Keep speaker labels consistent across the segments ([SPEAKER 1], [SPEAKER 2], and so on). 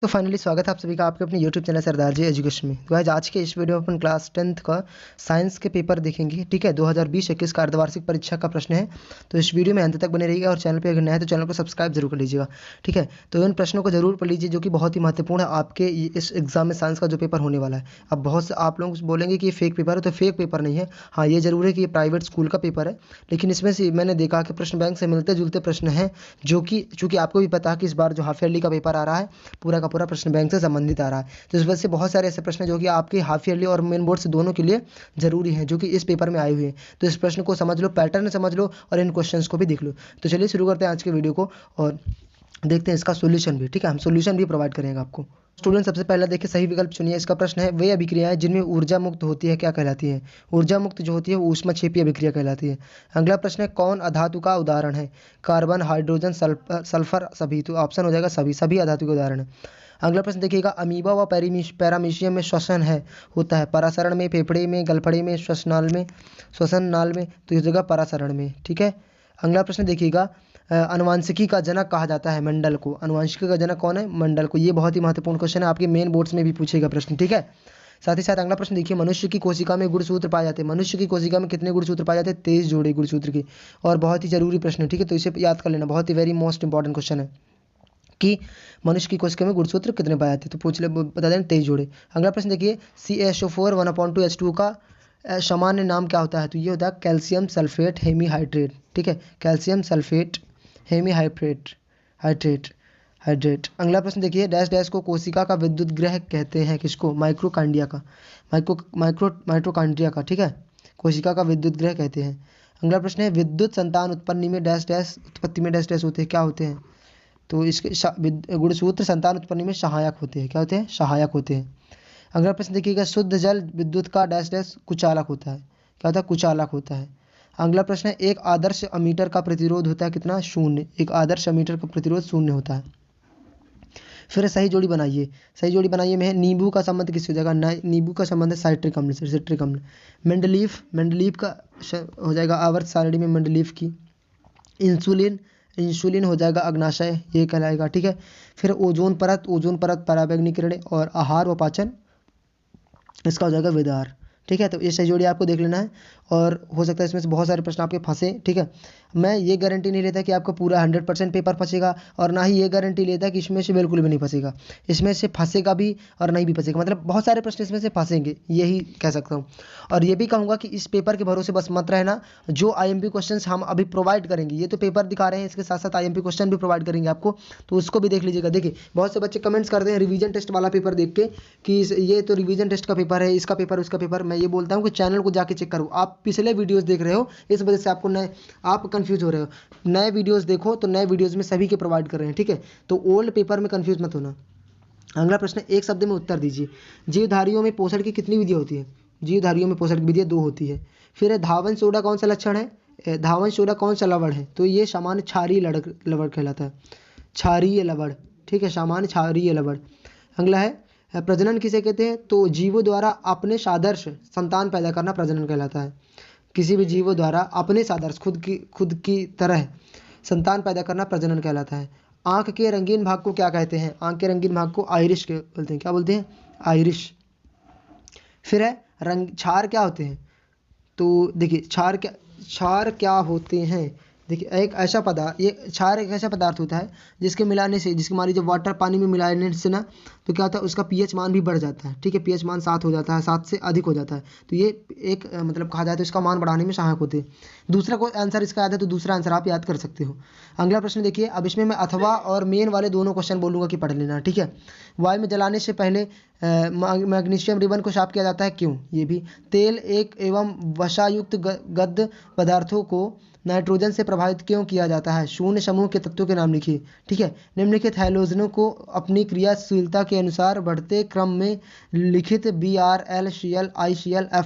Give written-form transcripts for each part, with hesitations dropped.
[SPEAKER 1] तो फाइनली स्वागत है आप सभी का आपके अपने यूट्यूब चैनल सरदार जी एजुकेशन में। तो आज के इस वीडियो में अपन क्लास 10th का साइंस के पेपर देखेंगे। ठीक है, 2020-21 का अर्धवार्षिक परीक्षा का प्रश्न है। तो इस वीडियो में अंत तक बने रहिएगा और चैनल पे अगर नया है तो चैनल को सब्सक्राइब जरूर कर लीजिएगा। ठीक है, तो इन प्रश्नों को जरूर पढ़ लीजिए जो कि बहुत ही महत्वपूर्ण है आपके इस एग्जाम में साइंस का जो पेपर होने वाला है। अब बहुत से आप लोग बोलेंगे कि ये फेक पेपर है, तो फेक पेपर नहीं है। हाँ, ये जरूर है कि ये प्राइवेट स्कूल का पेपर है, लेकिन इसमें से मैंने देखा कि प्रश्न बैंक से मिलते जुलते प्रश्न हैं, जो कि चूंकि आपको भी पता है कि इस बार जो हाफ ईयरली का पेपर आ रहा है पूरा का पूरा प्रश्न बैंक से संबंधित आ रहा है। तो इस वजह से बहुत सारे ऐसे प्रश्न जो कि आपके हाफ ईयरली और मेन बोर्ड से दोनों के लिए जरूरी हैं, जो कि इस पेपर में आए हुए हैं। तो इस प्रश्न को समझ लो, पैटर्न समझ लो और इन क्वेश्चंस को भी देख लो। तो चलिए शुरू करते हैं आज के वीडियो को और देखते हैं इसका सोल्यूशन भी। ठीक है, हम सोल्यूशन भी प्रोवाइड करेंगे आपको। स्टूडेंट सबसे पहला देखिए सही विकल्प चुनिए। इसका प्रश्न है वे अभिक्रियाएं जिनमें ऊर्जा मुक्त होती है क्या कहलाती है। ऊर्जा मुक्त जो होती है वो ऊष्मक्षेपी अभिक्रिया कहलाती है। अगला प्रश्न है कौन अधातु का उदाहरण है। कार्बन, हाइड्रोजन, सल्फर, सभी। तो ऑप्शन हो जाएगा सभी। सभी अधातु के उदाहरण है। अगला प्रश्न देखिएगा अमीबा व पैरामीशियम में श्वसन है होता है परासरण में, फेफड़े में, गलफड़े में, श्वसन नाल में। तो इस जगह परासरण में। ठीक है। अगला प्रश्न देखिएगा अनुवांशिकी का जनक कहा जाता है मंडल को। अनुवांशिकी का जनक कौन है? मंडल को। ये बहुत ही महत्वपूर्ण क्वेश्चन है, आपके मेन बोर्ड्स में भी पूछेगा प्रश्न। ठीक है। साथ ही साथ अगला प्रश्न देखिए मनुष्य की कोशिका में गुणसूत्र पाए जाते हैं। मनुष्य की कोशिका में कितने गुणसूत्र पाए जाते हैं? 23 जोड़े गुणसूत्र की। और बहुत ही जरूरी प्रश्न है। ठीक है, तो इसे याद कर लेना, बहुत ही वेरी मोस्ट इंपॉर्टेंट क्वेश्चन है कि मनुष्य की कोशिका में गुणसूत्र कितने पाए जाते हैं। तो पूछ ले, बता देना 23 जोड़े। अगला प्रश्न देखिए CaSO4 1/2H2 का सामान्य नाम क्या होता है। तो ये होता है कैल्शियम सल्फेट हेमीहाइड्रेट। ठीक है, calcium sulphate hemihydrate hydrate hydrate. अगला प्रश्न देखिए डैश डैश को कोशिका का विद्युत ग्रह कहते हैं किसको? माइक्रोकांडिया का। माइक्रोकांड्रिया का। ठीक है, कोशिका का विद्युत ग्रह कहते हैं। अगला प्रश्न है विद्युत संतान उत्पत्ति में डैश डैश उत्पत्ति में डैश डैश होते हैं, क्या होते हैं? तो इसके गुणसूत्र संतान उत्पत्ति में सहायक होते हैं। क्या होते हैं? सहायक होते हैं। अगला प्रश्न देखिएगा शुद्ध जल विद्युत का डैश डैश कुचालक होता है। क्या होता है? कुचालक होता है। अगला प्रश्न है एक आदर्श अमीटर का प्रतिरोध होता है कितना? 0। एक आदर्श अमीटर का प्रतिरोध 0 होता है। फिर सही जोड़ी बनाइए। सही जोड़ी बनाइए में है नींबू का संबंध किससे हो जाएगा? नींबू का संबंध है साइट्रिक अम्ल से। साइट्रिक अम्ल। मेंडलीफ का हो जाएगा आवर्त सारणी में मेंडलीफ की। इंसुलिन हो जाएगा अग्नाशय, ये कहलाएगा। ठीक है। फिर ओजोन परत पराबैंगनी किरणें और आहार व पाचन, इसका हो जाएगा विदार। ठीक है, तो ये सही जोड़ी आपको देख लेना है और हो सकता है इसमें से बहुत सारे प्रश्न आपके फंसे। ठीक है, मैं ये गारंटी नहीं लेता कि आपका पूरा 100% पेपर फंसेगा और ना ही ये गारंटी लेता कि इसमें से बिल्कुल भी नहीं फंसेगा। इसमें से फंसेगा भी और नहीं भी फंसेगा, मतलब बहुत सारे प्रश्न इसमें से फंसेंगे, यही कह सकता हूँ। और ये भी कहूँगा कि इस पेपर के भरोसे बस मत रहना। जो IMP क्वेश्चन हम अभी प्रोवाइड करेंगे, ये तो पेपर दिखा रहे हैं, इसके साथ साथ IMP क्वेश्चन भी प्रोवाइड करेंगे आपको, तो उसको भी देख लीजिएगा। देखिए बहुत से बच्चे कमेंट्स करते हैं रिवीजन टेस्ट वाला पेपर देख के कि ये तो रिवीजन टेस्ट का पेपर है, इसका पेपर उसका पेपर। मैं ये बोलता हूँ कि चैनल को जाके चेक करो। आप पिछले वीडियोस देख रहे हो, इस वजह से आपको आप कंफ्यूज हो रहे हो। नए वीडियोस देखो, तो नए वीडियोस में सभी के प्रोवाइड कर रहे हैं। ठीक है, तो ओल्ड पेपर में कंफ्यूज मत होना। अगला प्रश्न एक शब्द में उत्तर दीजिए। जीवधारियों में पोषण की कितनी विधियाँ होती है? जीवधारियों में पोषण की विधियाँ 2 होती है। फिर धावन सोडा कौन सा लक्षण है? धावन सोडा कौन सा लवण है? तो ये सामान्य क्षारीय लवण कहलाता है। क्षारीय लवण। ठीक है, सामान्य क्षारीय लवण। अगला है प्रजनन किसे कहते हैं? तो जीवों द्वारा अपने सादृश संतान पैदा करना प्रजनन कहलाता है। किसी भी जीवों द्वारा अपने सादृश खुद की तरह संतान पैदा करना प्रजनन कहलाता है। आंख के रंगीन भाग को क्या कहते हैं? आंख के रंगीन भाग को आइरिश बोलते हैं। क्या बोलते हैं? आइरिश। फिर है क्षार क्या होते हैं? तो देखिए क्षार क्या होते हैं? देखिए एक ऐसा पदार्थ, ये क्षार एक ऐसा पदार्थ होता है जिसके मिलाने से, जिसके मान लीजिए वाटर पानी में मिलाने से ना, तो क्या होता है उसका pH मान भी बढ़ जाता है। ठीक है, pH मान 7 हो जाता है, 7 से अधिक हो जाता है। तो ये एक मतलब कहा जाए तो इसका मान बढ़ाने में सहायक होते हैं। दूसरा कोई आंसर इसका याद है तो दूसरा आंसर आप याद कर सकते हो। अगला प्रश्न देखिए, अब इसमें मैं अथवा और मेन वाले दोनों क्वेश्चन बोलूँगा कि पढ़ लेना। ठीक है, वायु में जलाने से पहले मैग्नीशियम रिबन को साफ किया जाता है, क्यों? ये भी। तेल एक एवं वसायुक्त गद्य पदार्थों को नाइट्रोजन से प्रभावित क्यों किया जाता है? शून्य समूह के तत्वों के नाम लिखिए। ठीक है, निम्नलिखित हैलोजनों को अपनी क्रियाशीलता के अनुसार बढ़ते क्रम में लिखित BRL CL ICL F।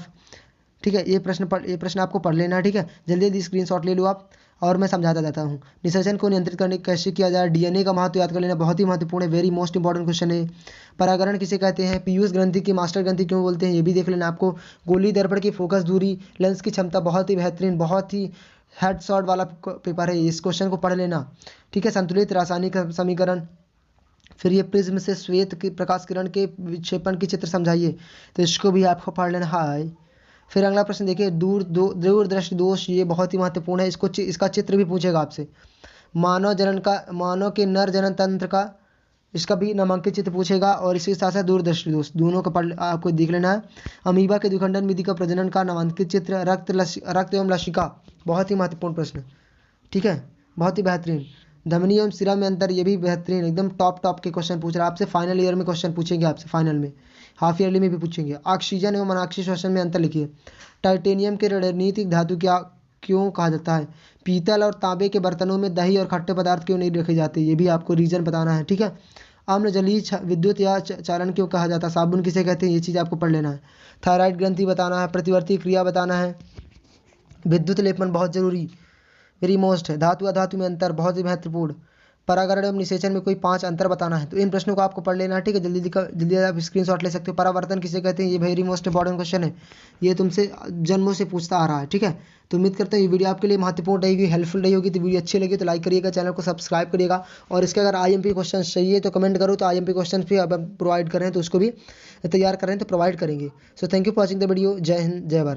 [SPEAKER 1] ठीक है, ये प्रश्न आपको पढ़ लेना है। ठीक है, जल्दी जल्दी स्क्रीनशॉट ले लो आप और मैं समझाता जाता हूँ। निषेचन को नियंत्रित करने कैसे किया जाए? DNA का महत्व याद कर लेना, बहुत ही महत्वपूर्ण है, वेरी मोस्ट इंपॉर्टेंट क्वेश्चन है। परागरण किसे कहते हैं? पीयूष ग्रंथि की मास्टर ग्रंथि क्यों बोलते हैं? ये भी देख लेना आपको। गोली दर्पण की फोकस दूरी, लेंस की क्षमता, बहुत ही बेहतरीन, बहुत ही हेडशॉट वाला पेपर है, इस क्वेश्चन को पढ़ लेना। ठीक है, संतुलित रासायनिक समीकरण, फिर ये प्रिज्म से श्वेत की प्रकाश किरण के विक्षेपण की चित्र समझाइए, तो इसको भी आपको पढ़ लेना है। फिर अगला प्रश्न देखिए, दूरदृष्टि दोष, ये बहुत ही महत्वपूर्ण है, इसका चित्र भी पूछेगा आपसे। मानव के नर जनन तंत्र का, इसका भी नामांकित चित्र पूछेगा, और इसके साथ साथ दूरदृष्टि दोष दोनों का आपको देख लेना है। अमीबा के द्विखंडन विधि का प्रजनन का नामांकित चित्र। रक्त एवं लसिका, बहुत ही महत्वपूर्ण प्रश्न, ठीक है, बहुत ही बेहतरीन। धमनी एवं सिरा में अंतर, ये भी बेहतरीन, एकदम टॉप के क्वेश्चन पूछ रहा है आपसे। फाइनल ईयर में क्वेश्चन पूछेंगे आपसे, फाइनल में, हाफ ईयरली में भी पूछेंगे। ऑक्सीजन एवं अनाक्सीय श्वसन में अंतर लिखिए। टाइटेनियम के रणनीतिक धातु क्या क्यों कहा जाता है। पीतल और तांबे के बर्तनों में दही और खट्टे पदार्थ क्यों नहीं रखे जाते, ये भी आपको रीजन बताना है, ठीक है। अम्ल जलीय विद्युत या चालन क्यों कहा जाता है, साबुन किसे कहते हैं, ये चीज़ आपको पढ़ लेना है। थायराइड ग्रंथि बताना है, प्रतिवर्ती क्रिया बताना है, विद्युत लेपन बहुत जरूरी, वेरी मोस्ट है। धातु अधातु में अंतर, बहुत ही महत्वपूर्ण। परागरण एवं निषेचन में कोई 5 अंतर बताना है, तो इन प्रश्नों को आपको पढ़ लेना है, ठीक है। जल्दी आप स्क्रीनशॉट ले सकते हो। परावर्तन किसे कहते हैं, ये वेरी मोस्ट इंपॉर्टेंट क्वेश्चन है, ये तुमसे जन्मों से पूछता आ रहा है, ठीक है। तो उम्मीद करते हैं ये वीडियो आपके लिए महत्वपूर्ण रहेगी, हेल्पफुल रही होगी। तो वीडियो अच्छी लगी तो लाइक करिएगा, चैनल को सब्सक्राइब करिएगा, और इसके अगर IMP क्वेश्चन चाहिए तो कमेंट करो, तो IMP क्वेश्चन भी अब प्रोवाइड कर रहे हैं, तो उसको भी तैयार कर रहे हैं तो प्रोवाइड करेंगे। So thank you for watching the video. जय हिंद, जय भारत।